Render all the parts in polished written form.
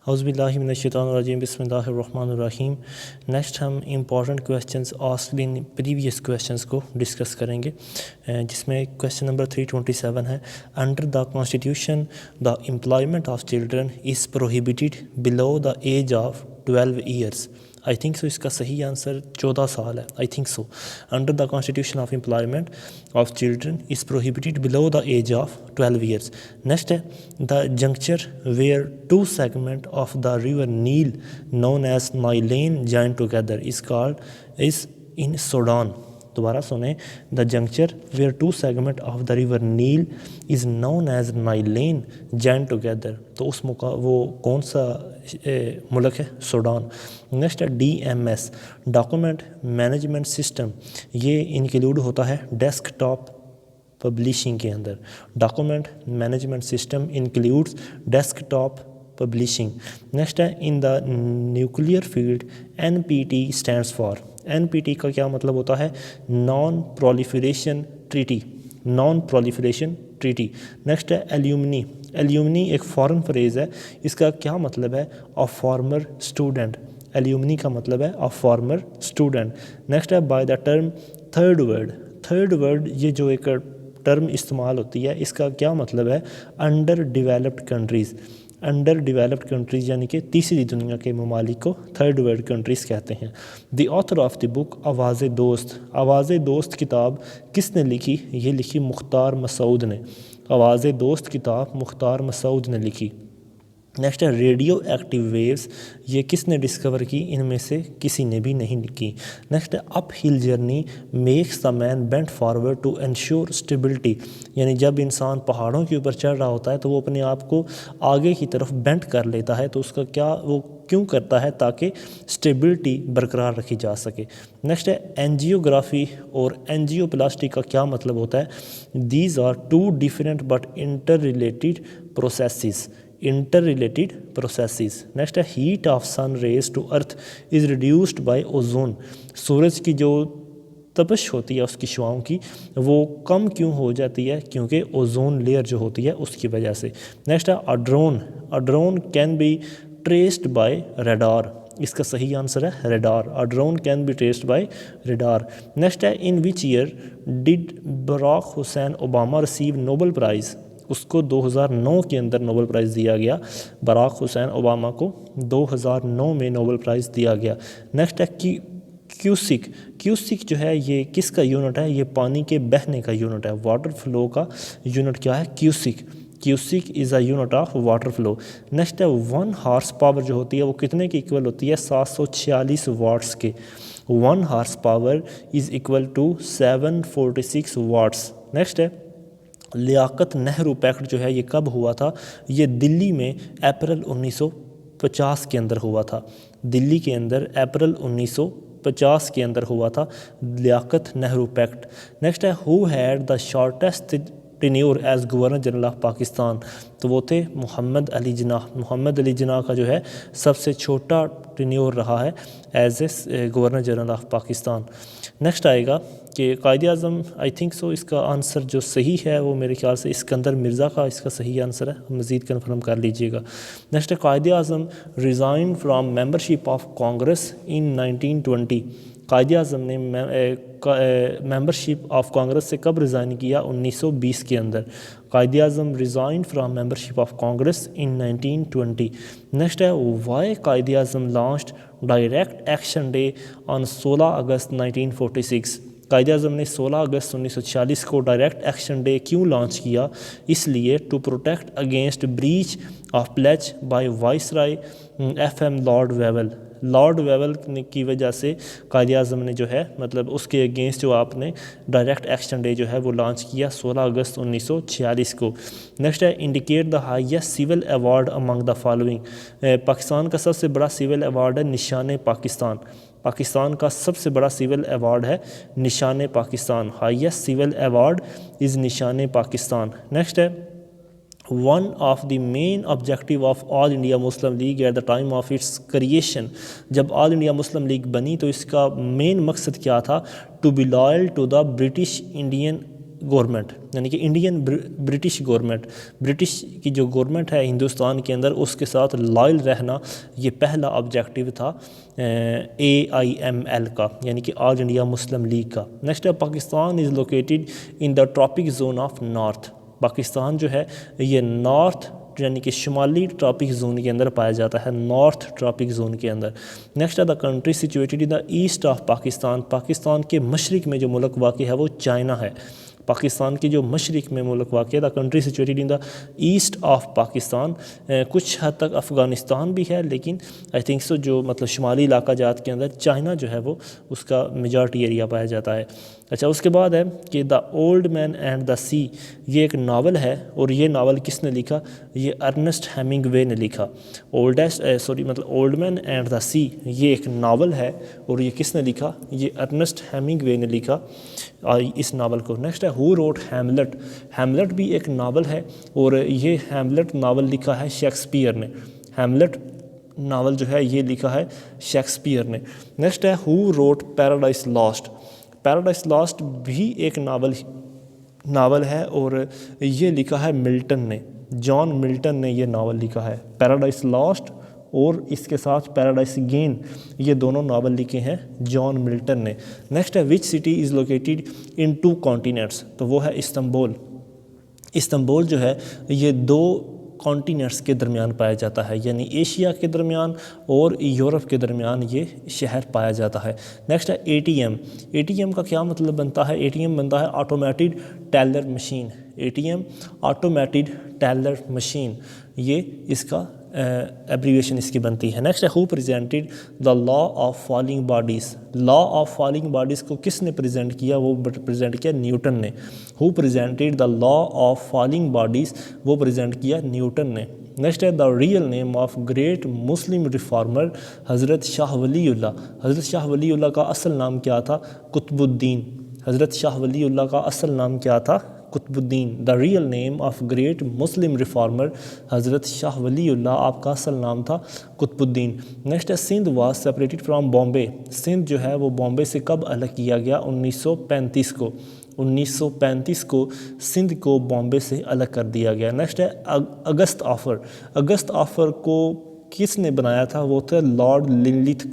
اعوذ باللہ من الشیطان الرجیم بسم اللہ الرحمن الرحیم. نیکسٹ ہم important questions asked in previous questions کو ڈسکس کریں گے، جس میں کویسچن نمبر 327 ہے. Under the constitution the employment of children is prohibited below the age of 12 years. I think so اس کا صحیح آنسر 14 سال ہے. I think so under the constitution of employment of children is prohibited below the age of 12 years. Next ہے the juncture where two segment of the river Nile known as Nile in join together is called as in Sudan. دوبارہ سنیں، the juncture where two segment of the river Nile is known as Nile in join together. تو اس وہ کون سا ملک ہے؟ Sudan. Next ہے D M S document management system. یہ انکلوڈ ہوتا ہے ڈیسک ٹاپ پبلیشنگ کے اندر. Document management system includes desktop publishing. Next ہے in the nuclear field N P T stands for. N P T کا کیا مطلب ہوتا ہے؟ Non proliferation treaty. Non proliferation treaty. Next ہے ایلیومنی. ایلیومنی ایک فارن فریز ہے، اس کا کیا مطلب ہے؟ Of farmer student. ایلیومنی کا مطلب ہے آف فارمر اسٹوڈنٹ. نیکسٹ ہے by the term third world. Third world یہ جو ایک ٹرم استعمال ہوتی ہے، اس کا کیا مطلب ہے؟ Under developed countries. Under developed countries یعنی کہ تیسری دنیا کے ممالک کو تھرڈ ورلڈ کنٹریز کہتے ہیں. دی آتھر آف دی بک آواز دوست. آواز دوست کتاب کس نے لکھی؟ یہ لکھی مختار مسعود نے. آواز دوست کتاب مختار مسعود نے لکھی. نیکسٹ ہے ریڈیو ایکٹیو ویوز. یہ کس نے ڈسکور کی؟ ان میں سے کسی نے بھی نہیں لکھی. نیکسٹ ہے uphill journey makes the man bend forward to ensure stability. یعنی جب انسان پہاڑوں کے اوپر چڑھ رہا ہوتا ہے تو وہ اپنے آپ کو آگے کی طرف بینڈ کر لیتا ہے. تو اس کا کیا وہ کیوں کرتا ہے؟ تاکہ اسٹیبلٹی برقرار رکھی جا سکے. نیکسٹ ہے اینجیوگرافی اور اینجیو پلاسٹی کا کیا مطلب ہوتا ہے؟ These are two different but interrelated processes. Interrelated processes. Next ہے heat of sun rays to earth is reduced by ozone. سورج کی جو تپش ہوتی ہے اس کی شعاؤں کی، وہ کم کیوں ہو جاتی ہے؟ کیونکہ اوزون لیئر جو ہوتی ہے اس کی وجہ سے. نیکسٹ ہے a drone. A drone can be traced by radar. اس کا صحیح آنسر ہے radar. A drone can be traced by radar. Next ہے in which year did Barack Hussein Obama receive Nobel prize. اس کو 2009 کے اندر نوبل پرائز دیا گیا. براک حسین اوباما کو 2009 میں نوبل پرائز دیا گیا. نیکسٹ ہے کیوسک. کیوسک جو ہے یہ کس کا یونٹ ہے؟ یہ پانی کے بہنے کا یونٹ ہے. واٹر فلو کا یونٹ کیا ہے؟ Cusec. Cusec is a unit of water flow. Next ہے 1 ہارس پاور جو ہوتی ہے وہ کتنے کی ایکول ہوتی ہے؟ 746 واٹس کے. 1 horse power is equal to 746 watts. Next ہے لیاقت نہرو پیکٹ جو ہے یہ کب ہوا تھا؟ یہ دلی میں اپریل 1950 کے اندر ہوا تھا. دلی کے اندر اپریل 1950 کے اندر ہوا تھا لیاقت نہرو پیکٹ. نیکسٹ ہے who had the shortest tenure as governor general of Pakistan. تو وہ تھے محمد علی جناح. محمد علی جناح کا جو ہے سب سے چھوٹا ٹینیور رہا ہے as a governor general of Pakistan. Next آئے گا کہ قائد اعظم. آئی تھنک سو اس کا آنسر جو صحیح ہے وہ میرے خیال سے اسکندر مرزا کا اس کا صحیح آنسر ہے. مزید کنفرم کر لیجئے گا. نیکسٹ ہے Quaid Azam resign from membership of Congress in 1920. Quaid Azam نے ممبرشپ آف کانگریس سے کب ریزائن کیا؟ 1920 کے اندر. Quaid Azam resign from membership of Congress in 1920. Next ہے why Quaid Azam launched direct action day on 16 اگست 1946. قائد اعظم نے 16 اگست 1946 کو ڈائریکٹ ایکشن ڈے کیوں لانچ کیا؟ اس لیے to protect against breach of pledge by viceroy F M Lord Wavell. Lord Wavell کی وجہ سے قائد اعظم نے جو ہے مطلب اس کے اگینسٹ جو آپ نے ڈائریکٹ ایکشن ڈے جو ہے وہ لانچ کیا 16 اگست 1946 کو. نیکسٹ ہے indicate the highest civil award Umang the following. Pakistan کا سب سے بڑا سول ایوارڈ ہے نشان پاکستان. پاکستان کا سب سے بڑا سول ایوارڈ ہے Nishan Pakistan. Highest civil award is Nishan Pakistan. Next ہے one of the main objective of All India Muslim League at the time of its creation. جب آل انڈیا مسلم لیگ بنی تو اس کا مین مقصد کیا تھا؟ To be loyal to the British Indian government یعنی کہ انڈین برٹش گورنمنٹ، برٹش کی جو گورنمنٹ ہے ہندوستان کے اندر اس کے ساتھ لائل رہنا، یہ پہلا آبجیکٹیو تھا AIML کا یعنی کہ آل انڈیا مسلم لیگ کا۔ نیکسٹ ہے Pakistan is located in the tropic zone of north, Pakistan جو ہے یہ نارتھ یعنی کہ شمالی ٹراپک زون کے اندر پایا جاتا ہے، نارتھ ٹراپک زون کے اندر۔ نیکسٹ ہے the country situated in the east of Pakistan, Pakistan کے مشرق میں جو ملک واقع ہے وہ چائنا ہے، پاکستان کی جو مشرق میں ملک واقع ہے the country situated in the east of Pakistan, کچھ حد تک افغانستان بھی ہے لیکن آئی تھنک سو جو مطلب شمالی علاقہ جات کے اندر چائنا جو ہے وہ اس کا میجارٹی ایریا پایا جاتا ہے۔ اچھا اس کے بعد ہے کہ the old man and the سی، یہ ایک ناول ہے اور یہ ناول کس نے لکھا؟ یہ ارنسٹ ہیمنگ وے نے لکھا۔ اولڈ مین اینڈ دا سی یہ ایک ناول ہے اور یہ کس نے لکھا؟ یہ ارنسٹ ہیمنگ وے نے لکھا اس ناول کو۔ نیکسٹ ہے ہو روٹ ہیملٹ، ہیملٹ بھی ایک ناول ہے اور یہ ہیملٹ ناول لکھا ہے شیکسپیئر نے، ہیملٹ ناول جو ہے یہ لکھا ہے شیکسپیئر نے۔ نیکسٹ ہے who wrote Paradise Lost, Paradise Lost بھی ایک ناول ہے اور یہ لکھا ہے ملٹن نے، جان ملٹن نے یہ ناول لکھا ہے۔ پیراڈائز لاسٹ اور اس کے ساتھ پیراڈائز گین یہ دونوں ناول لکھے ہیں جان ملٹن نے۔ نیکسٹ ہے which city is located in 2 continents, تو وہ ہے استنبول۔ استنبول جو ہے یہ 2 کانٹیننٹس کے درمیان پایا جاتا ہے یعنی ایشیا کے درمیان اور یورپ کے درمیان یہ شہر پایا جاتا ہے۔ نیکسٹ ہے ATM، ATM کا کیا مطلب بنتا ہے؟ ATM بنتا ہے automated teller machine, ATM automated teller machine, یہ اس کا ایبریویشن اس کی بنتی ہے۔ نیکسٹ ہے who presented the law of falling bodies, law of falling bodies کو کس نے پریزنٹ کیا؟ وہ پریزنٹ کیا نیوٹن نے۔ Who presented the law of falling bodies, وہ پریزنٹ کیا نیوٹن نے۔ نیکسٹ ہے the real name of great Muslim reformer Hazrat Shah ولی اللہ، حضرت شاہ ولی اللہ کا اصل نام کیا تھا؟ قطب الدین، حضرت شاہ ولی اللہ کا اصل نام کیا تھا؟ قطب الدین۔ دا real name of great Muslim reformer Hazrat Shah ولی اللہ، آپ کا اصل نام تھا قطب الدین۔ نیکسٹ ہے Sindh was separated from Bombay, Sindh جو ہے وہ بامبے سے کب الگ کیا گیا؟ 1935 کو، 1935 کو سندھ کو بامبے سے الگ کر دیا گیا۔ نیکسٹ ہے اگست آفر، اگست آفر کو کس نے بنایا تھا؟ وہ تھا لارڈ لنلیتھ،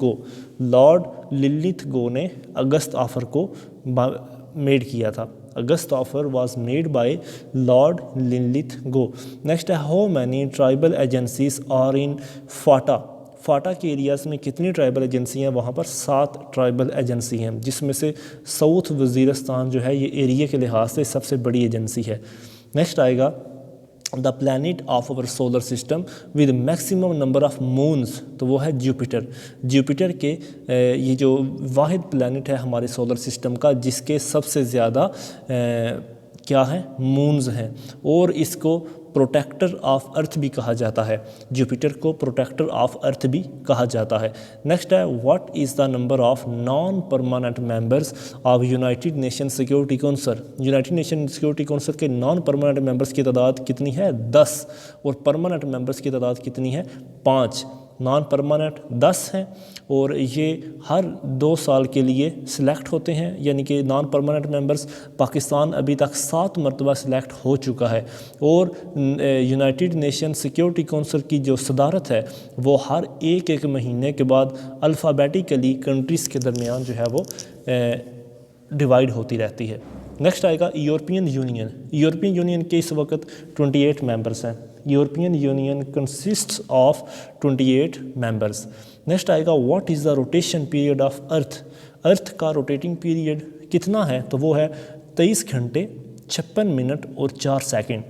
لارڈ لنلیتھ نے اگست آفر کو میڈ کیا تھا۔ August offer was made by Lord Linlithgow. Next ہے how many tribal agencies are in FATA, FATA کے ایریاز میں کتنی ٹرائبل ایجنسی ہیں؟ وہاں پر 7 ٹرائبل ایجنسی ہیں جس میں سے ساؤتھ وزیرستان جو ہے یہ ایریا کے لحاظ سے سب سے بڑی ایجنسی ہے۔ نیکسٹ آئے گا the planet of our solar system with maximum number of moons, تو وہ ہے جوپیٹر، جوپیٹر کے یہ جو واحد پلانٹ ہے ہمارے سولر سسٹم کا جس کے سب سے زیادہ کیا ہیں؟ مونز ہیں، اور اس کو پروٹیکٹر آف ارتھ بھی کہا جاتا ہے، جوپیٹر کو پروٹیکٹر آف ارتھ بھی کہا جاتا ہے۔ نیکسٹ ہے what is the number of non permanent members of United nation security council, United nation security council کے نان پرماننٹ ممبرس کی تعداد کتنی ہے؟ 10، اور پرماننٹ ممبرس کی تعداد کتنی ہے؟ 5۔ نان پرماننٹ 10 ہیں اور یہ ہر 2 سال کے لیے سلیکٹ ہوتے ہیں، یعنی کہ نان پرماننٹ ممبرس پاکستان ابھی تک 7 مرتبہ سلیکٹ ہو چکا ہے، اور یونائٹڈ نیشن سیکورٹی کونسل کی جو صدارت ہے وہ ہر ایک مہینے کے بعد الفابیٹیکلی کنٹریز کے درمیان جو ہے وہ ڈیوائیڈ ہوتی رہتی ہے۔ نیکسٹ آئے گا یورپین یونین، یورپین یونین کے اس وقت 28 ممبرس ہیں، European Union consists of 28 members. Next آئے گا what is the rotation period of earth, earth کا روٹیٹنگ پیریڈ کتنا ہے؟ تو وہ ہے 23 گھنٹے 56 منٹ اور 4 سیکنڈ،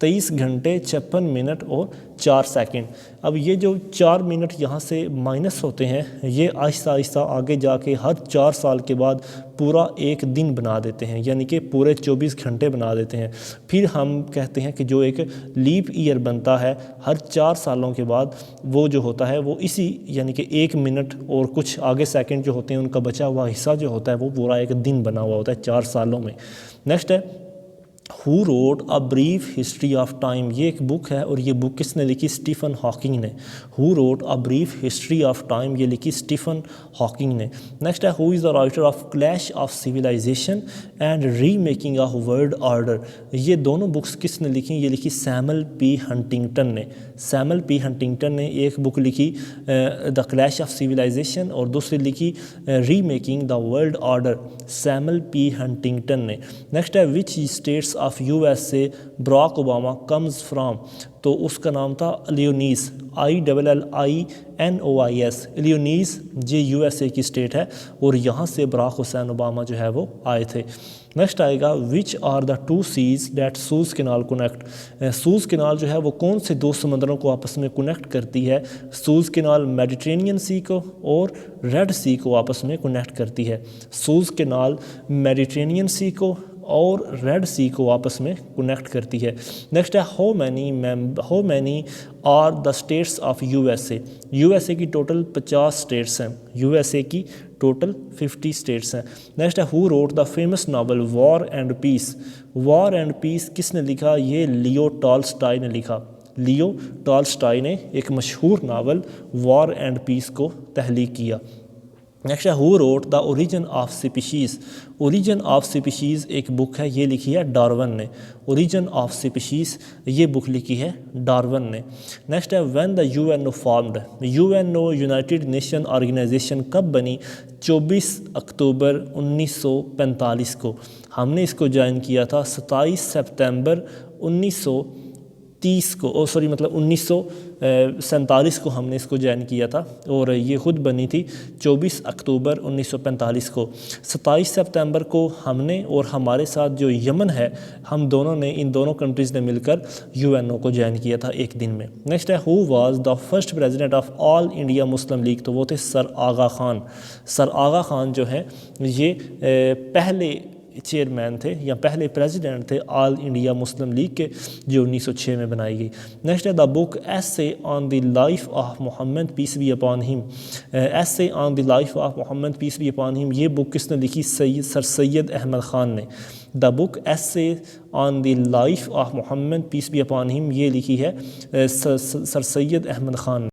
23 گھنٹے 56 منٹ اور 4 سیکنڈ۔ اب یہ جو 4 منٹ یہاں سے مائنس ہوتے ہیں یہ آہستہ آہستہ آگے جا کے ہر 4 سال کے بعد پورا ایک دن بنا دیتے ہیں، یعنی کہ پورے 24 گھنٹے بنا دیتے ہیں۔ پھر ہم کہتے ہیں کہ جو ایک لیپ ایئر بنتا ہے ہر 4 سالوں کے بعد، وہ جو ہوتا ہے وہ اسی یعنی کہ 1 منٹ اور کچھ آگے سیکنڈ جو ہوتے ہیں ان کا بچا ہوا حصہ جو ہوتا ہے وہ پورا ایک دن بنا ہوا ہوتا ہے 4 سالوں میں۔ نیکسٹ ہے who wrote A Brief History of Time, یہ ایک بک ہے اور یہ بک کس نے لکھی؟ اسٹیفن ہاکنگ نے. Who wrote A Brief History of Time, یہ لکھی اسٹیفن ہاکنگ نے. نیکسٹ ہے who is the writer of Clash of Civilization and Remaking of World Order, یہ دونوں بکس کس نے لکھی؟ یہ لکھی سیمل پی ہنٹنگٹن نے. سیمل پی ہنٹنگٹن نے ایک بک لکھی دا کلیش آف سویلائزیشن اور دوسری لکھی Remaking the World Order, Samuel P Huntington نے. نیکسٹ ہے which states of U S A Barack Obama comes from, تو اس کا نام تھا الیونیس، ILLINOIS، الیونیس یہ USA کی اسٹیٹ ہے اور یہاں سے براک حسین اوباما جو ہے وہ آئے تھے. نیکسٹ آئے گا which are the two seas that Suez Canal connect, Suez Canal جو ہے وہ کون سے دو سمندروں کو آپس میں کنیکٹ کرتی ہے؟ سوز کینال میڈیٹرینین سی کو اور ریڈ سی کو آپس میں کنیکٹ کرتی ہے. سوز کینال میڈیٹرینین سی کو اور ریڈ سی کو آپس میں کنیکٹ کرتی ہے. نیکسٹ ہے how many are the states of USA، USA کی ٹوٹل 50 اسٹیٹس ہیں، USA کی ٹوٹل 50 اسٹیٹس ہیں. نیکسٹ ہے who wrote the famous novel War and Peace, War and Peace کس نے لکھا؟ یہ لیو ٹالسٹائی نے لکھا. لیو ٹالسٹائی نے ایک مشہور ناول وار اینڈ پیس کو تحلیق کیا. نیکسٹ ہے who wrote the Origin of Species, Origin of Species ایک بک ہے، یہ لکھی ہے ڈارون نے. اوریجن آف اسپیشیز یہ بک لکھی ہے ڈارون نے. نیکسٹ ہے when the UN formed, UNO united nation organisation کب بنی؟ 24 اکتوبر 1945 کو. ہم نے اس کو جوائن کیا تھا 27 سپتمبر 1930 کو، 1947 کو ہم نے اس کو جوائن کیا تھا اور یہ خود بنی تھی 24 اکتوبر 1945 کو. 27 سپتمبر کو ہم نے اور ہمارے ساتھ جو یمن ہے، ہم دونوں نے، ان دونوں کنٹریز نے مل کر UNO کو جوائن کیا تھا ایک دن میں. نیکسٹ ہے who was the first president of All India Muslim league, تو وہ تھے سر آغا خان. سر آغا خان جو ہیں یہ پہلے چیئرمین تھے یا پہلے پریزیڈنٹ تھے آل انڈیا مسلم لیگ کے، جو 1906 میں بنائی گئی. نیکسٹ ہے the book Essay on the Life of Muhammad peace be upon him, Essay on the Life of Muhammad peace be upon him یہ بک کس نے لکھی؟ سر سید احمد خان نے. The book Essay on the Life of Muhammad peace be upon him یہ لکھی ہے سر سید احمد خان نے.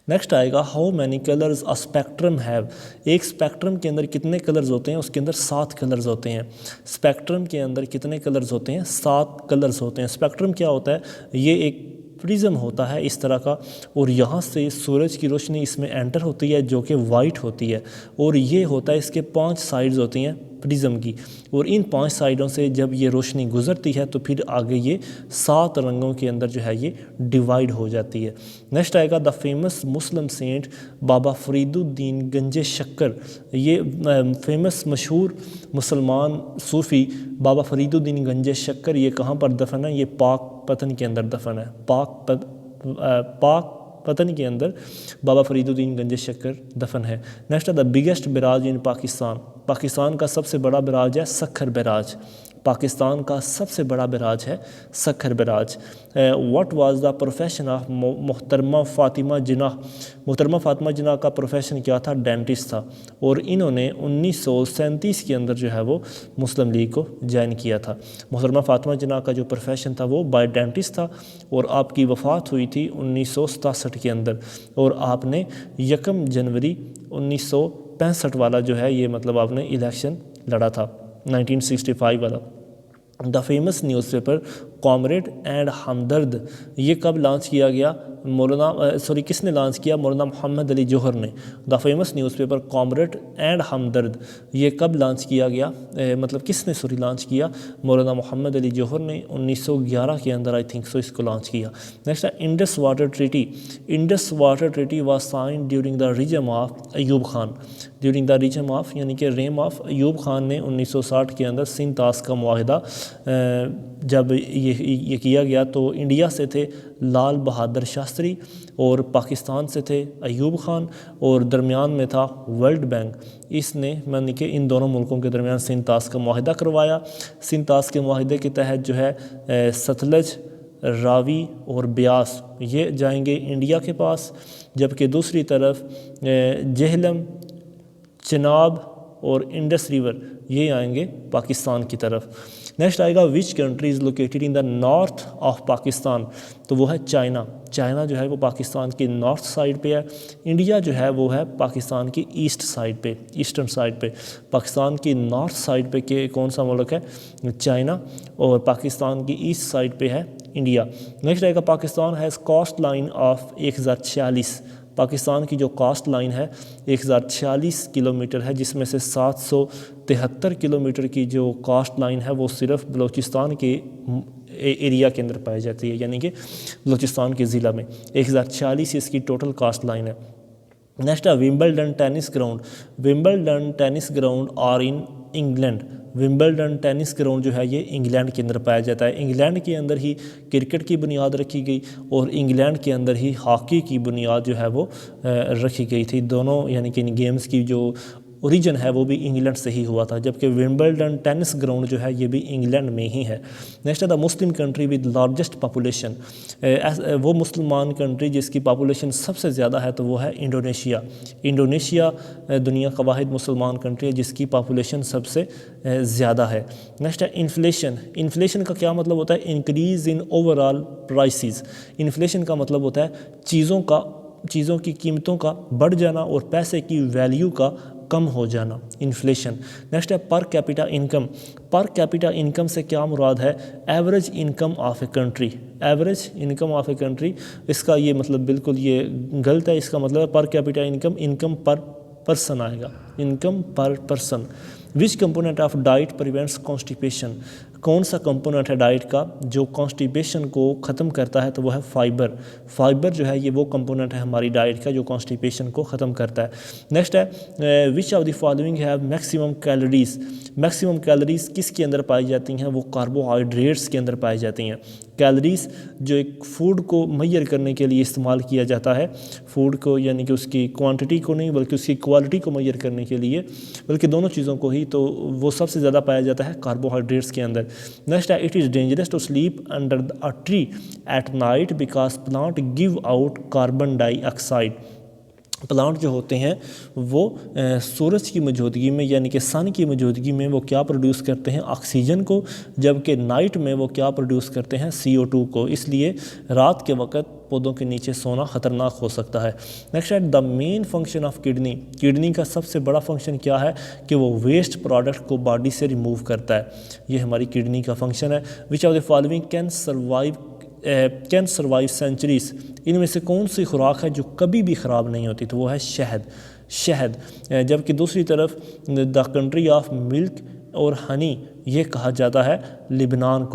Next آئے گا how many colours a spectrum have, ایک اسپیکٹرم کے اندر کتنے کلرز ہوتے ہیں؟ اس کے اندر 7 کلرز ہوتے ہیں. اسپیکٹرم کے اندر کتنے کلرز ہوتے ہیں؟ 7 کلرز ہوتے ہیں. اسپیکٹرم کیا ہوتا ہے؟ یہ ایک پرزم ہوتا ہے اس طرح کا اور یہاں سے سورج کی روشنی اس میں انٹر ہوتی ہے جو کہ وائٹ ہوتی ہے اور یہ ہوتا ہے، اس کے 5 سائڈز ہوتی ہیں پرزم کی اور ان 5 سائڈوں سے جب یہ روشنی گزرتی ہے تو پھر آگے یہ 7 رنگوں کے اندر جو ہے یہ ڈیوائیڈ ہو جاتی ہے. نیکسٹ آئے گا دا فیمس مسلم سینٹ بابا فرید الدین گنج شکر، یہ فیمس مشہور مسلمان صوفی بابا فرید الدین گنج شکر یہ کہاں پر دفن ہے؟ یہ پاک پتن کے اندر دفن ہے. پاک پتن کے اندر بابا فرید الدین گنج شکر دفن ہے. نیکسٹ دا بگیسٹ براج ان پاکستان، پاکستان کا سب سے بڑا براج ہے سکھر براج. پاکستان کا سب سے بڑا براج ہے Sukkur barrage. What was the profession of Mohtarma Fatima جناح، محترمہ فاطمہ جناح کا پروفیشن کیا تھا؟ ڈینٹسٹ تھا اور انہوں نے 1937 کے اندر جو ہے وہ مسلم لیگ کو جوائن کیا تھا. محترمہ فاطمہ جناح کا جو پروفیشن تھا وہ بائی ڈینٹسٹ تھا اور آپ کی وفات ہوئی تھی 1967 کے اندر اور آپ نے 1 جنوری 1965 والا جو ہے یہ مطلب آپ نے الیکشن لڑا تھا 1965 والا. The famous newspaper Comrade and Hamdard یہ کب لانچ کیا گیا؟ کس نے لانچ کیا؟ مولانا محمد علی جوہر نے. The famous newspaper Comrade and Hamdard یہ کب لانچ کیا گیا؟ مطلب کس نے لانچ کیا؟ مولانا محمد علی جوہر نے 1911 کے اندر آئی تھنک سو اس کو لانچ کیا. نیکسٹ ہے Indus water treaty, Indus water treaty was sign during the regime of Ayub Khan, during the regime of یعنی کہ ریم آف ایوب خان نے 1960 کے اندر سندھ طاس کا معاہدہ جب یہ کیا گیا تو انڈیا سے تھے لال بہادر شاستری اور پاکستان سے تھے ایوب خان اور درمیان میں تھا ورلڈ بینک. اس نے یعنی کہ ان دونوں ملکوں کے درمیان سندھ طاس کا معاہدہ کروایا. سندھ طاس کے معاہدے کے تحت جو ہے ستلج، راوی اور بیاس یہ جائیں گے انڈیا کے پاس، جبکہ دوسری طرف جہلم، چناب اور انڈس ریور یہ آئیں گے پاکستان کی طرف. نیکسٹ آئے گا which country is located in the north of Pakistan, تو وہ ہے چائنا. چائنا جو ہے وہ پاکستان کی نارتھ سائڈ پہ ہے. انڈیا جو ہے وہ ہے پاکستان کی ایسٹ سائڈ پہ، ایسٹرن سائڈ پہ. پاکستان کی نارتھ سائڈ پہ کہ کون سا ملک ہے؟ چائنا. اور پاکستان کی ایسٹ سائڈ پہ ہے انڈیا. نیکسٹ آئے گا Pakistan has coastline of 1046. Pakistan کی جو کاسٹ لائن ہے 1046 کلومیٹر ہے، جس میں سے 773 کلومیٹر کی جو کاسٹ لائن ہے وہ صرف بلوچستان کے ایریا کے اندر پائی جاتی ہے، یعنی کہ بلوچستان کے ضلع میں 1046 اس کی ٹوٹل کاسٹ لائن ہے. نیکسٹ ہے Wimbledon tennis ground. Wimbledon tennis ground are in England. Wimbledon tennis ground جو ہے یہ انگلینڈ کے اندر پایا جاتا ہے. انگلینڈ کے اندر ہی کرکٹ کی بنیاد رکھی گئی اور انگلینڈ کے اندر ہی ہاکی کی بنیاد جو ہے وہ رکھی گئی تھی. دونوں یعنی کہ ان گیمز کی جو اوریجن ہے وہ بھی انگلینڈ سے ہی ہوا تھا، جبکہ ومبلڈن ٹینس گراؤنڈ جو ہے یہ بھی انگلینڈ میں ہی ہے. نیکسٹ ہے دا مسلم کنٹری ود لارجسٹ پاپولیشن. وہ مسلمان کنٹری جس کی پاپولیشن سب سے زیادہ ہے تو وہ ہے انڈونیشیا. انڈونیشیا دنیا کا واحد مسلمان کنٹری ہے جس کی پاپولیشن سب سے زیادہ ہے. نیکسٹ ہے انفلیشن. انفلیشن کا کیا مطلب ہوتا ہے؟ Increase in over all prices. Inflation کا مطلب ہوتا ہے چیزوں کی قیمتوں کا بڑھ جانا اور پیسے کی ویلیو کا کم ہو جانا، انفلیشن. نیکسٹ ہے per capita income. Per capita income سے کیا مراد ہے؟ Average income of a country. Average income of a country, اس کا یہ مطلب بالکل یہ غلط ہے. اس کا مطلب ہے per capita income per person آئے گا، income per person. Which component of diet prevents constipation. کون سا کمپوننٹ ہے ڈائٹ کا جو کانسٹیپیشن کو ختم کرتا ہے؟ تو وہ ہے فائبر. فائبر جو ہے یہ وہ کمپوننٹ ہے ہماری ڈائٹ کا جو کانسٹیپیشن کو ختم کرتا ہے. نیکسٹ ہے which of the following have maximum calories. Maximum calories کس کے اندر پائی جاتی ہیں؟ وہ کاربوہائیڈریٹس کے اندر پائی جاتی ہیں. کیلوریز جو ایک فوڈ کو میئر کرنے کے لیے استعمال کیا جاتا ہے، فوڈ کو یعنی کہ اس کی کوانٹٹی کو نہیں بلکہ اس کی کوالٹی کو میئر کرنے کے لیے، بلکہ دونوں چیزوں کو ہی، تو وہ سب سے زیادہ پایا جاتا ہے کاربوہائیڈریٹس کے اندر. نیکسٹ ہے it is dangerous to sleep under a tree at night because plant give out carbon dioxide. Plant جو ہوتے ہیں وہ سورج کی موجودگی میں یعنی کہ سن کی موجودگی میں وہ کیا پروڈیوس کرتے ہیں؟ آکسیجن کو، جبکہ نائٹ میں وہ کیا پروڈیوس کرتے ہیں؟ CO2 کو. اس لیے رات کے وقت پودوں کے نیچے سونا خطرناک ہو سکتا ہے. نیکسٹ ہے the main function of kidney. Kidney کا سب سے بڑا فنکشن کیا ہے؟ کہ وہ ویسٹ پروڈکٹ کو باڈی سے ریموو کرتا ہے. یہ ہماری کڈنی کا فنکشن ہے. Which of the following can survive centuries. ان میں سے کون سی خوراک ہے جو کبھی بھی خراب نہیں ہوتی؟ تو وہ ہے شہد. جبکہ دوسری طرف دا کنٹری آف ملک اور ہنی یہ کہا جاتا ہے لبنان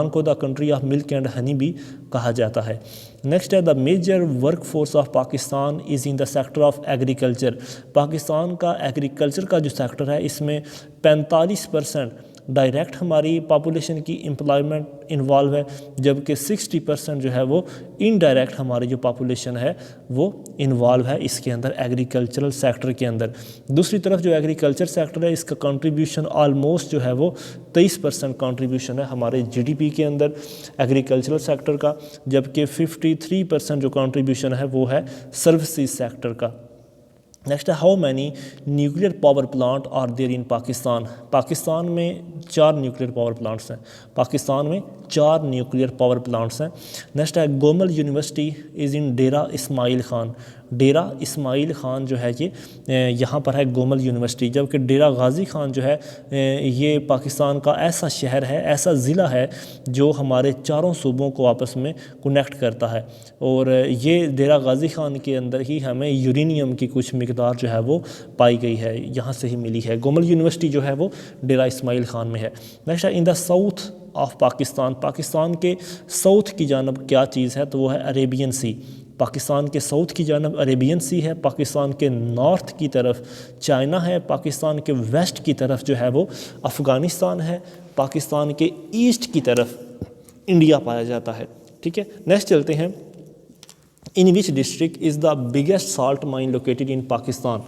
کو the country of milk and honey بھی کہا جاتا ہے. نیکسٹ ہے the major work force of Pakistan is in the sector of agriculture. Pakistan کا ایگریکلچر کا جو سیکٹر ہے اس میں 45% ڈائریکٹ ہماری پاپولیشن کی امپلائمنٹ انوالو ہے، جبکہ 60% جو ہے وہ انڈائریکٹ ہماری جو پاپولیشن ہے وہ انوالو ہے اس کے اندر، ایگریکلچرل سیکٹر کے اندر. دوسری طرف جو ایگریکلچر سیکٹر ہے اس کا کنٹریبیوشن آلموسٹ جو ہے وہ 23% کنٹریبیوشن ہے ہمارے GDP کے اندر ایگریکلچرل سیکٹر کا، جبکہ 53% جو کنٹریبیوشن ہے وہ ہے سروسز سیکٹر کا. نیکسٹ ہے how many nuclear power plant are there in Pakistan. Pakistan میں 4 نیوکلیئر پاور پلانٹس ہیں. پاکستان میں 4 نیوکلیئر پاور پلانٹس ہیں. نیکسٹ ہے Gomal University is in Dera Ismail Khan. Dera Ismail Khan جو ہے یہ یہاں پر ہے گومل یونیورسٹی، جبکہ ڈیرہ غازی خان جو ہے یہ پاکستان کا ایسا شہر ہے، ایسا ضلع ہے جو ہمارے 4 صوبوں کو آپس میں کنیکٹ کرتا ہے. اور یہ ڈیرہ غازی خان کے اندر ہی ہمیں یورینیم کی کچھ مقدار جو ہے وہ پائی گئی ہے، یہاں سے ہی ملی ہے. گومل یونیورسٹی جو ہے وہ ڈیرہ اسماعیل خان میں ہے. نیکسٹ ہے in the south of Pakistan. Pakistan کے ساؤتھ کی جانب کیا چیز ہے؟ تو وہ ہے عریبین سی. پاکستان کے ساؤتھ کی جانب عریبین سی ہے، پاکستان کے نارتھ کی طرف چائنا ہے، پاکستان کے ویسٹ کی طرف جو ہے وہ افغانستان ہے، پاکستان کے ایسٹ کی طرف انڈیا پایا جاتا ہے. ٹھیک ہے، نیکسٹ چلتے ہیں. In which district is the biggest salt mine located in Pakistan.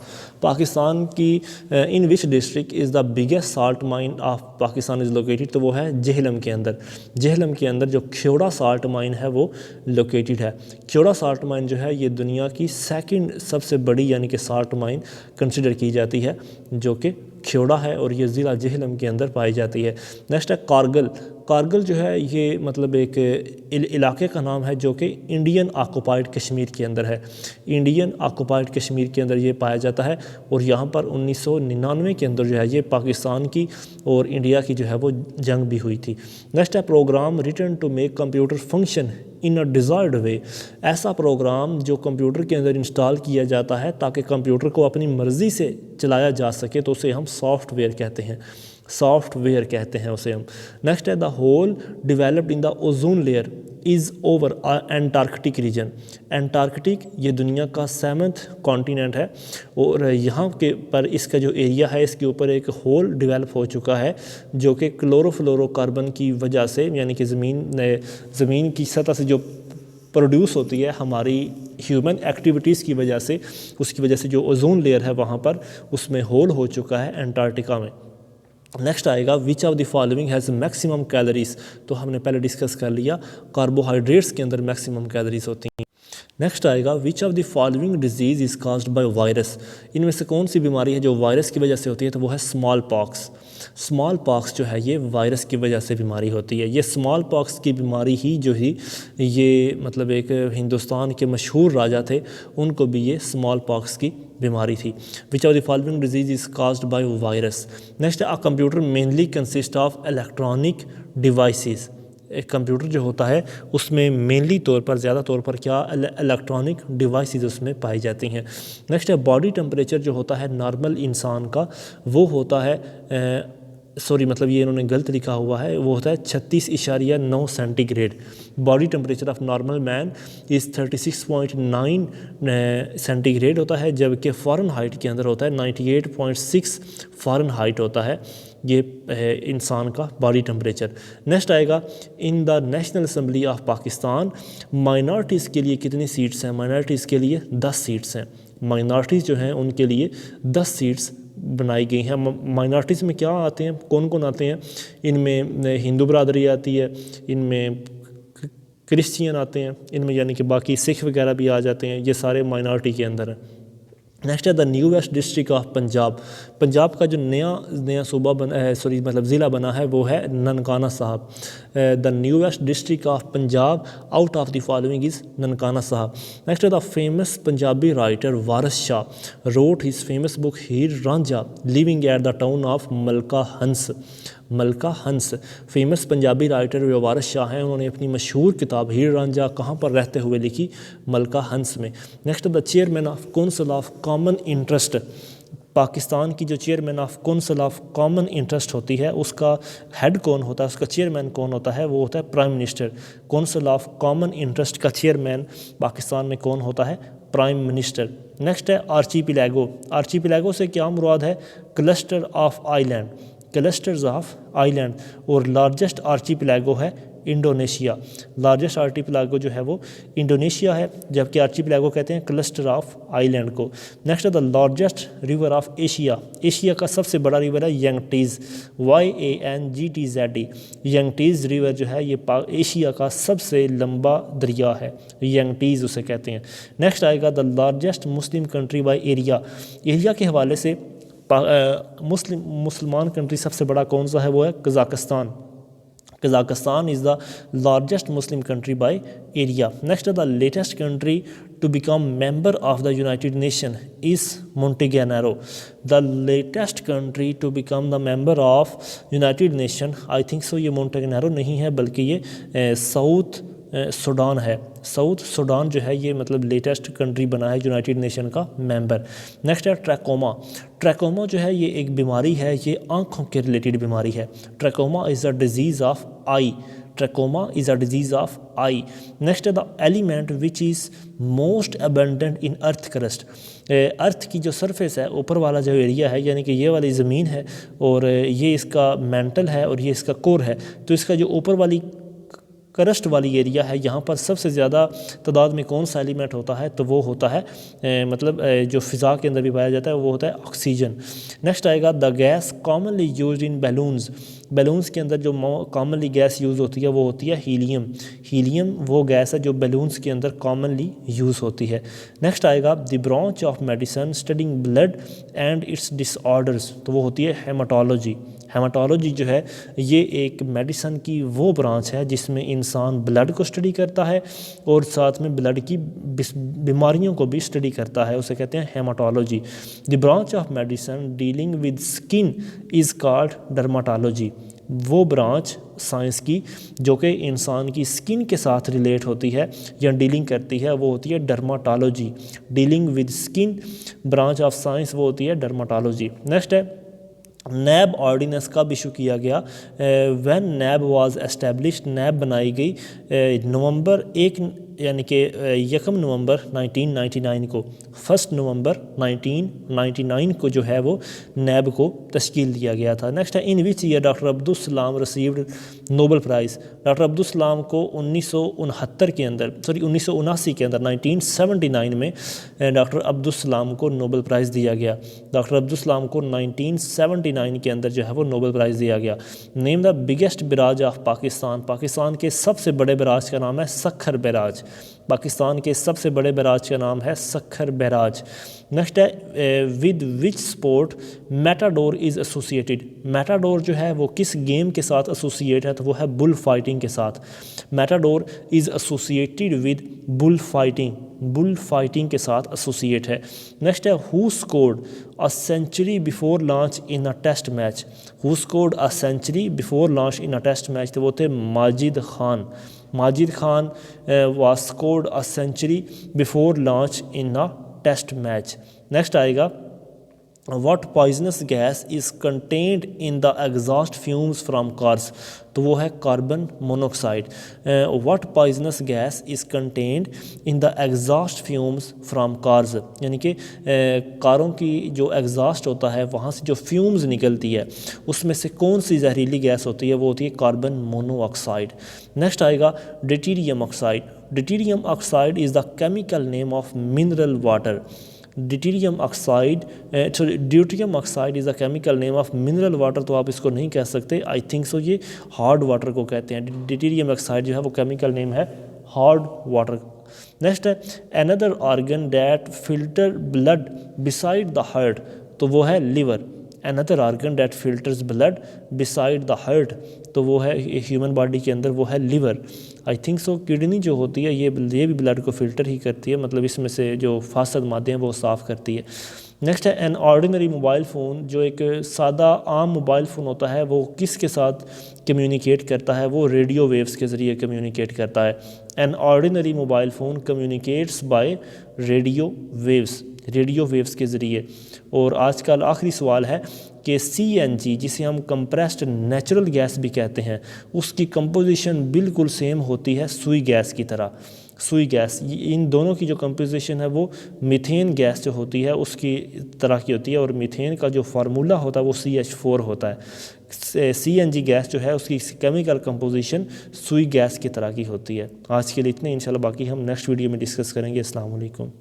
Pakistan کی in which district is the biggest salt mine of Pakistan is located, تو وہ ہے جہلم کے اندر. جہلم کے اندر جو کھیوڑا سالٹ مائن ہے وہ لوکیٹڈ ہے. کھیوڑا سالٹ مائن جو ہے یہ دنیا کی 2nd سب سے بڑی یعنی کہ سالٹ مائن کنسیڈر کی جاتی ہے جو کہ کھیوڑا ہے اور یہ ضلع جہلم کے اندر پائی جاتی ہے۔ نیکسٹ ہے کارگل۔ کارگل جو ہے یہ مطلب ایک علاقے کا نام ہے جو کہ انڈین آکوپائڈ کشمیر کے اندر ہے، انڈین آکوپائڈ کشمیر کے اندر یہ پایا جاتا ہے، اور یہاں پر 1999 کے اندر جو ہے یہ پاکستان کی اور انڈیا کی جو ہے وہ جنگ بھی ہوئی تھی۔ نیکسٹ ہے program written to make computer function in a desired way. ایسا پروگرام جو کمپیوٹر کے اندر انسٹال کیا جاتا ہے تاکہ کمپیوٹر کو اپنی مرضی سے چلایا جا سکے تو اسے ہم سافٹ ویئر کہتے ہیں، سافٹ ویئر کہتے ہیں اسے ہم۔ نیکسٹ ہے the whole developed in the ozone layer is over Antarctic region. Antarctic یہ دنیا کا 7th کانٹیننٹ ہے، اور یہاں کے پر اس کا جو ایریا ہے اس کے اوپر ایک ہول ڈیولپ ہو چکا ہے جو کہ کلورو فلورو کاربن کی وجہ سے، یعنی کہ زمین کی سطح سے جو پروڈیوس ہوتی ہے ہماری ہیومن ایکٹیویٹیز کی وجہ سے، اس کی وجہ سے جو اوزون لیئر ہے وہاں پر اس میں ہول ہو چکا ہے انٹارکٹیکا میں۔ نیکسٹ آئے گا which of the following has maximum calories, تو ہم نے پہلے ڈسکس کر لیا کاربوہائیڈریٹس کے اندر میکسیمم کیلریز ہوتی ہیں۔ نیکسٹ آئے گا which of the following disease is caused by virus, ان میں سے کون سی بیماری ہے جو وائرس کی وجہ سے ہوتی ہے، تو وہ ہے اسمال پاکس۔ اسمال پاکس جو ہے یہ وائرس کی وجہ سے بیماری ہوتی ہے۔ یہ اسمال پاکس کی بیماری ہی جو ہی یہ مطلب ایک ہندوستان کے مشہور راجا تھے ان کو بھی یہ اسمال پاکس کی بیماری تھی۔ Which of the following disease is caused by virus. Next ہے computer mainly consist of electronic devices. ایک کمپیوٹر جو ہوتا ہے اس میں مینلی طور پر زیادہ طور پر کیا الیکٹرانک ڈیوائسز اس میں پائی جاتی ہیں۔ نیکسٹ ہے باڈی ٹمپریچر جو ہوتا ہے نارمل انسان کا وہ ہوتا ہے مطلب یہ انہوں نے غلط لکھا ہوا ہے، وہ ہوتا ہے 36.9 centigrade. Body temperature of normal man is 36.9 centigrade ہوتا ہے، جبکہ فارن ہائٹ کے اندر ہوتا ہے 98.6 فارن ہائٹ ہوتا ہے یہ انسان کا باڈی ٹمپریچر۔ نیکسٹ آئے گا in the National Assembly of Pakistan minorities کے لیے کتنی سیٹس ہیں؟ مائنارٹیز کے لیے 10 سیٹس ہیں۔ مائنارٹیز جو ہیں ان کے لیے 10 سیٹس بنائی گئی ہیں۔ مائنارٹیز میں کیا آتے ہیں، کون کون آتے ہیں؟ ان میں ہندو برادری آتی ہے، ان میں کرسچین آتے ہیں، ان میں یعنی کہ باقی سکھ وغیرہ بھی آ جاتے ہیں، یہ سارے مائنارٹی کے اندر ہیں۔ نیکسٹ ہے the new waste district of Punjab. Punjab کا جو نیا صوبہ بنا مطلب ضلع بنا ہے وہ ہے Nankana Sahib. The new waste district of Punjab out of the following is Nankana Sahib. Next ہے the famous Punjabi writer Waris Shah wrote his famous book Heer Ranjha living at the town of Malka Hans. Malka ہنس فیمس پنجابی رائٹر جو وارث شاہ ہیں انہوں نے اپنی مشہور کتاب ہیر رانجھا کہاں پر رہتے ہوئے لکھی؟ ملکہ ہنس میں۔ Next the chairman of council of common interest. Pakistan کی جو chairman of council of common interest ہوتی ہے اس کا ہیڈ کون ہوتا ہے، اس کا چیئرمین کون ہوتا ہے؟ وہ ہوتا ہے prime minister. Council of common interest کا چیئرمین پاکستان میں کون ہوتا ہے؟ Prime minister. نیکسٹ ہے آرچی پیلیگو۔ آرچی پیلیگو سے کیا مراد ہے؟ Cluster of island, clusters of island, اور لارجسٹ آرچی پیلیگو ہے انڈونیشیا۔ لارجسٹ آرچی پیلیگو جو ہے وہ انڈونیشیا ہے، جبکہ آرچی پیلیگو کہتے ہیں کلسٹر آف آئی لینڈ کو۔ نیکسٹ ہے the largest river of Asia. Asia کا سب سے بڑا ریور ہے ینگٹیز، YANGTZ۔ ینگٹیز ریور جو ہے یہ ایشیا کا سب سے لمبا دریا ہے، ینگٹیز اسے کہتے ہیں۔ نیکسٹ آئے گا the largest Muslim country by area. Area کے حوالے سے مسلمان کنٹری سب سے بڑا کون سا ہے؟ وہ ہے Kazakhstan. Kazakhstan is the largest Muslim country by area. Next the latest country to become member of the United Nation is Montenegro. The latest country to become the member of United Nation, I think so یہ Montenegro نہیں ہے بلکہ یہ South Sudan ہے۔ South Sudan جو ہے یہ مطلب لیٹسٹ کنٹری بنا ہے یونائٹیڈ نیشن کا ممبر۔ نیکسٹ ہے ٹریکوما۔ ٹریکوما جو ہے یہ ایک بیماری ہے، یہ آنکھوں کے ریلیٹڈ بیماری ہے۔ Trachoma is a disease of eye. Trachoma is a disease of eye. Next ہے the element which is most abundant in earth crust. ارتھ کی جو سرفیس ہے، اوپر والا جو ایریا ہے یعنی کہ یہ والی زمین ہے اور یہ اس کا مینٹل ہے اور یہ اس کا کور ہے، تو اس کا جو اوپر والی کرسٹ والی ایریا ہے یہاں پر سب سے زیادہ تعداد میں کون سا ایلیمنٹ ہوتا ہے؟ تو وہ ہوتا ہے مطلب جو فضا کے اندر بھی پایا جاتا ہے وہ ہوتا ہے آکسیجن۔ نیکسٹ آئے گا the gas commonly used in balloons. Balloons کے اندر جو کامنلی گیس یوز ہوتی ہے وہ ہوتی ہے ہیلیم. ہیلیم وہ گیس ہے جو بیلونس کے اندر کامنلی یوز ہوتی ہے. نیکسٹ آئے گا the branch of medicine studying blood and its disorders, تو وہ ہوتی ہے ہیماٹولوجی. ہیماٹولوجی جو ہے یہ ایک میڈیسن کی وہ برانچ ہے جس میں انسان بلڈ کو اسٹڈی کرتا ہے اور ساتھ میں بلڈ کی بیماریوں کو بھی اسٹڈی کرتا ہے، اسے کہتے ہیں haematology. The branch of medicine dealing with skin is called dermatology. وہ برانچ سائنس کی جو کہ انسان کی اسکن کے ساتھ ریلیٹ ہوتی ہے یا ڈیلنگ کرتی ہے وہ ہوتی ہے dermatology. Dealing with skin branch of science وہ ہوتی ہے ڈرماٹولوجی. نیکسٹ ہے نیب آرڈیننس کب ایشو کیا گیا؟ When NAB was established, NAB بنائی گئی نومبر 1 یعنی کہ 1 نومبر 1999 کو. 1 نومبر 1999 کو جو ہے وہ نیب کو تشکیل دیا گیا تھا. نیکسٹ ہے in which year doctor Abdus Salam received Nobel prize. Doctor Abdus Salam کو 1979 کے اندر 1979 کے اندر 1979 میں ڈاکٹر عبدالسلام کو نوبل پرائز دیا گیا. ڈاکٹر عبدالسلام کو 1979 کے اندر جو ہے وہ نوبل پرائز دیا گیا. Name the biggest barrage of Pakistan. Pakistan کے سب سے بڑے بیراج کا نام ہے سکھر بیراج. پاکستان کے سب سے بڑے بیراج کا نام ہے سکھر بیراج. نیکسٹ ہے with which sport matador is associated. Matador جو ہے وہ کس گیم کے ساتھ ایسوسیٹ ہے؟ تو وہ ہے بل فائٹنگ کے ساتھ. Matador is associated with bull fighting. Bull fighting کے ساتھ ایسوسیٹ ہے. نیکسٹ ہے who scored a century before lunch in a test match. Who scored a century before lunch in a test match, تو وہ تھے Majid Khan. Majid Khan was scored a century before lunch in a test match. Next آئے گا what poisonous gas is contained in the exhaust fumes from cars, تو وہ ہے carbon monoxide. What poisonous gas is contained in the exhaust fumes from cars, یعنی کہ کاروں کی جو ایگزاسٹ ہوتا ہے وہاں سے جو فیومز نکلتی ہے اس میں سے کون سی زہریلی گیس ہوتی ہے؟ وہ ہوتی ہے کاربن مونو آکسائڈ. نیکسٹ آئے گا deuterium oxide. Deuterium oxide is the chemical name of mineral water. Deuterium oxide deuterium oxide is a chemical name of mineral water, تو آپ اس کو نہیں کہہ سکتے، آئی تھنک سو یہ ہارڈ واٹر کو کہتے ہیں. ڈیٹیریم آکسائڈ جو ہے وہ کیمیکل نیم ہے ہارڈ واٹر. نیکسٹ ہے another organ that filter blood beside the heart, تو وہ ہے liver. another organ that filters blood beside the heart، تو وہ ہے ہیومن باڈی کے اندر وہ ہے liver. I think so kidney جو ہوتی ہے یہ بھی بلڈ کو فلٹر ہی کرتی ہے، مطلب اس میں سے جو فاسد مادے ہیں وہ صاف کرتی ہے. نیکسٹ ہے این آرڈینری موبائل فون. جو ایک سادہ عام موبائل فون ہوتا ہے وہ کس کے ساتھ کمیونیکیٹ کرتا ہے؟ وہ ریڈیو ویوز کے ذریعے کمیونیکیٹ کرتا ہے. An ordinary mobile phone communicates by radio waves, radio waves کے ذریعے. اور آج کل آخری سوال ہے کہ سی این جی جسے ہم کمپریسڈ نیچرل گیس بھی کہتے ہیں اس کی کمپوزیشن بالکل سیم ہوتی ہے سوئی گیس کی طرح. سوئی گیس ان دونوں کی جو کمپوزیشن ہے وہ میتھین گیس جو ہوتی ہے اس کی طرح کی ہوتی ہے، اور میتھین کا جو فارمولا ہوتا ہے وہ CH4 ہوتا ہے. سی این جی گیس جو ہے اس کی کیمیکل کمپوزیشن سوئی گیس کی طرح کی ہوتی ہے. آج کے لیے اتنے، انشاءاللہ باقی ہم نیکسٹ ویڈیو میں ڈسکس کریں گے. السلام علیکم.